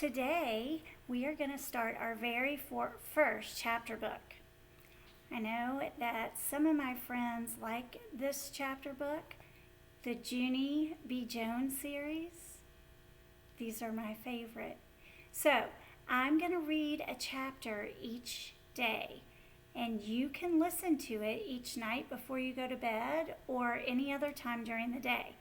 Today, we are going to start our very first chapter book. I know that some of my friends like this chapter book, the Junie B Jones series. These are my favorite. So, I'm going to read a chapter each day, and you can listen to it each night before you go to bed or any other time during the day.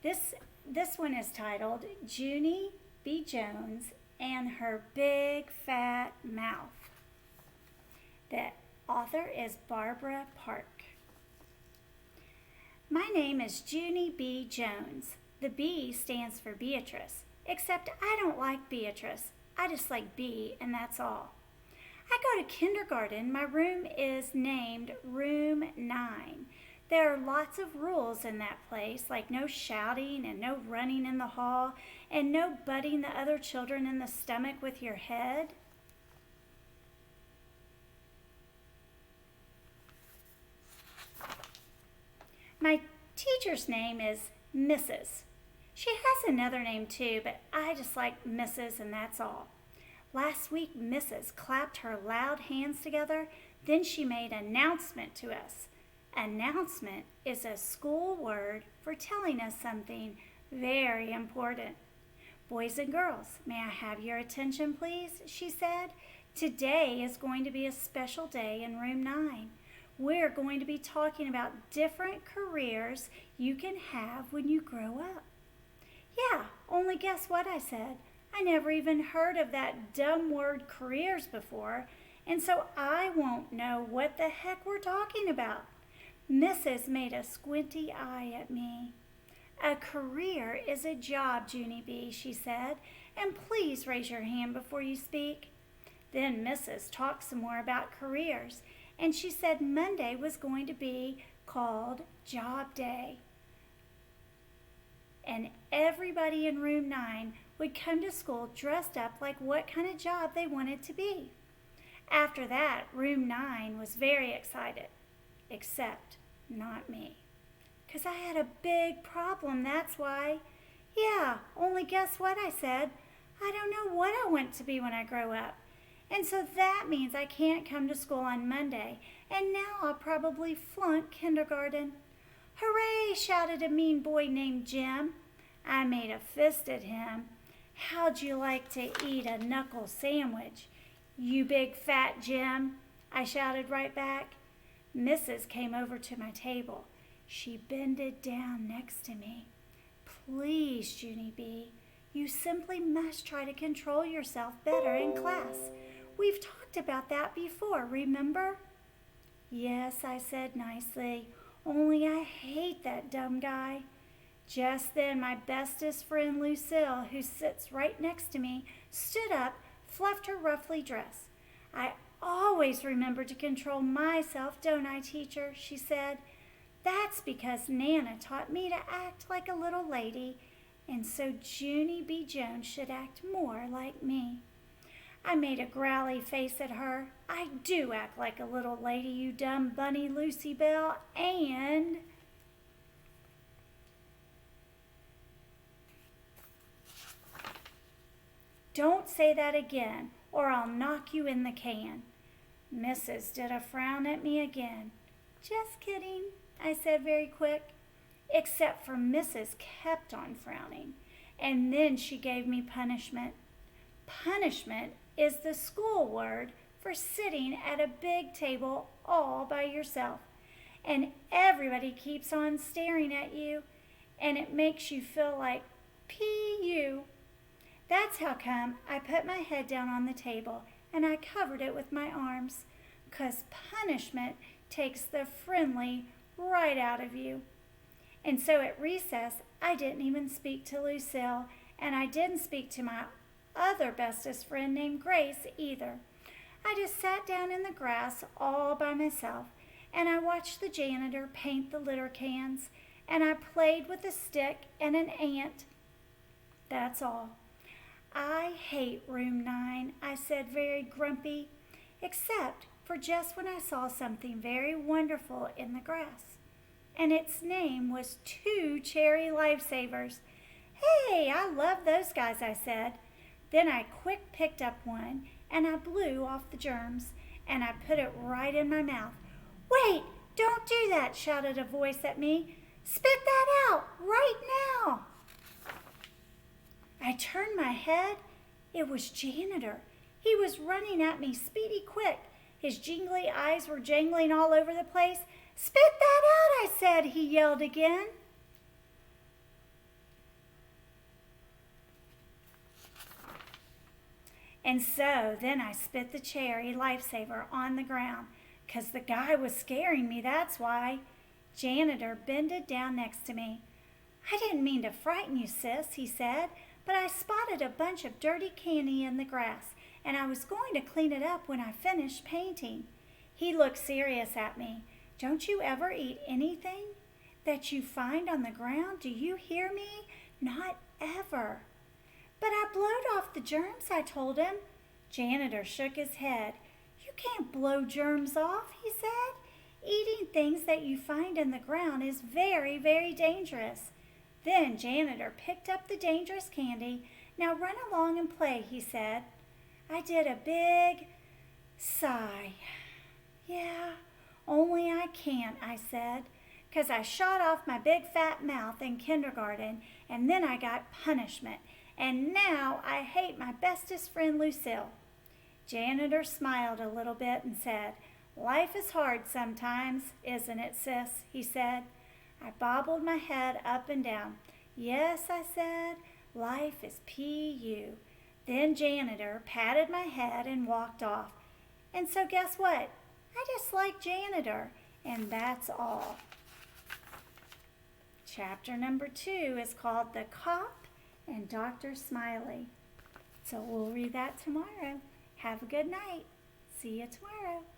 This one is titled Junie B Jones and Her Big Fat Mouth. The author is Barbara Park. My name is Junie B Jones. The B stands for Beatrice, except I don't like Beatrice. I just like B, and that's all. I go to kindergarten. My room is named Room 9. There are lots of rules in that place, like no shouting and no running in the hall and no butting the other children in the stomach with your head. My teacher's name is Mrs. She has another name too, but I just like Mrs. and that's all. Last week, Mrs. clapped her loud hands together, then she made an announcement to us. Announcement is a school word for telling us something very important. Boys and girls, may I have your attention, please? She said. Today is going to be a special day in Room 9. We're going to be talking about different careers you can have when you grow up. Yeah, only guess what I said. I never even heard of that dumb word careers before, and so I won't know what the heck we're talking about. Mrs. made a squinty eye at me. A career is a job, Junie B, she said, and please raise your hand before you speak. Then Mrs. talked some more about careers, and she said Monday was going to be called Job Day. And everybody in Room 9 would come to school dressed up like what kind of job they wanted to be. After that, Room 9 was very excited, except not me. 'Cause I had a big problem, that's why. Yeah, only guess what I said. I don't know what I want to be when I grow up. And so that means I can't come to school on Monday, and now I'll probably flunk kindergarten. Hooray, shouted a mean boy named Jim. I made a fist at him. How'd you like to eat a knuckle sandwich? You big fat Jim, I shouted right back. Mrs. came over to my table. She bended down next to me. Please, Junie B, you simply must try to control yourself better in class. We've talked about that before, remember? Yes, I said nicely, only I hate that dumb guy. Just then my bestest friend Lucille, who sits right next to me, stood up, fluffed her ruffly dress. I always remember to control myself, don't I, teacher? She said. That's because Nana taught me to act like a little lady, and so Junie B Jones should act more like me. I made a growly face at her. I do act like a little lady, you dumb bunny Lucy Bell, and... Don't say that again, or I'll knock you in the can. Mrs. did a frown at me again. Just kidding, I said very quick, except for Mrs. kept on frowning, and then she gave me punishment. Punishment is the school word for sitting at a big table all by yourself, and everybody keeps on staring at you, and it makes you feel like P.U. That's how come I put my head down on the table and I covered it with my arms, 'cause punishment takes the friendly right out of you. And so at recess, I didn't even speak to Lucille, and I didn't speak to my other bestest friend named Grace either. I just sat down in the grass all by myself, and I watched the janitor paint the litter cans, and I played with a stick and an ant. That's all. I hate Room 9, I said very grumpy, except for just when I saw something very wonderful in the grass. And its name was 2 cherry lifesavers. Hey, I love those guys, I said. Then I quick picked up one and I blew off the germs and I put it right in my mouth. "Wait, don't do that," shouted a voice at me. "Spit that out right now." I turned my head. It was Janitor. He was running at me speedy quick. His jingly eyes were jangling all over the place. "Spit that out," I said, he yelled again. And so then I spit the cherry lifesaver on the ground, 'cause the guy was scaring me, that's why. Janitor bended down next to me. "I didn't mean to frighten you, sis," he said, "but I spotted a bunch of dirty candy in the grass, and I was going to clean it up when I finished painting." He looked serious at me. "Don't you ever eat anything that you find on the ground? Do you hear me? Not ever." "But I blowed off the germs," I told him. Janitor shook his head. "You can't blow germs off," he said. "Eating things that you find in the ground is very, very dangerous." Then Janitor picked up the dangerous candy. "Now run along and play," he said. I did a big sigh. "Yeah, only I can't," I said, "'cause I shot off my big fat mouth in kindergarten, and then I got punishment. And now I hate my bestest friend Lucille." Janitor smiled a little bit and said, "Life is hard sometimes, isn't it, sis?" he said. I bobbled my head up and down. "Yes," I said, "life is P.U." Then Janitor patted my head and walked off. And so guess what? I just like Janitor, and that's all. Chapter number 2 is called The Cop and Dr. Smiley. So we'll read that tomorrow. Have a good night. See you tomorrow.